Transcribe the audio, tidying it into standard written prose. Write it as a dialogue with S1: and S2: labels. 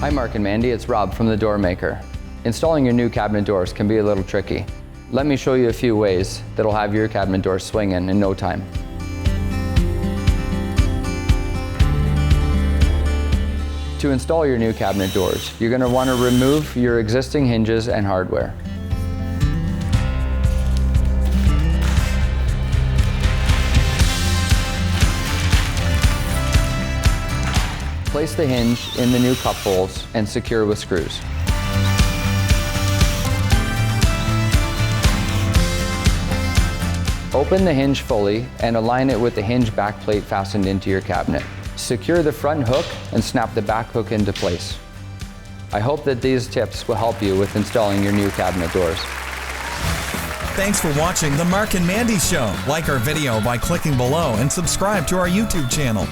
S1: Hi Mark and Mandy, it's Rob from The Door Maker. Installing your new cabinet doors can be a little tricky. Let me show you a few ways that'll have your cabinet doors swinging in no time. To install your new cabinet doors, you're going to want to remove your existing hinges and hardware. Place the hinge in the new cup holes and secure with screws. Open the hinge fully and align it with the hinge back plate fastened into your cabinet. Secure the front hook and snap the back hook into place. I hope that these tips will help you with installing your new cabinet doors.
S2: Thanks for watching The Mark and Mandy Show. Like our video by clicking below and subscribe to our YouTube channel.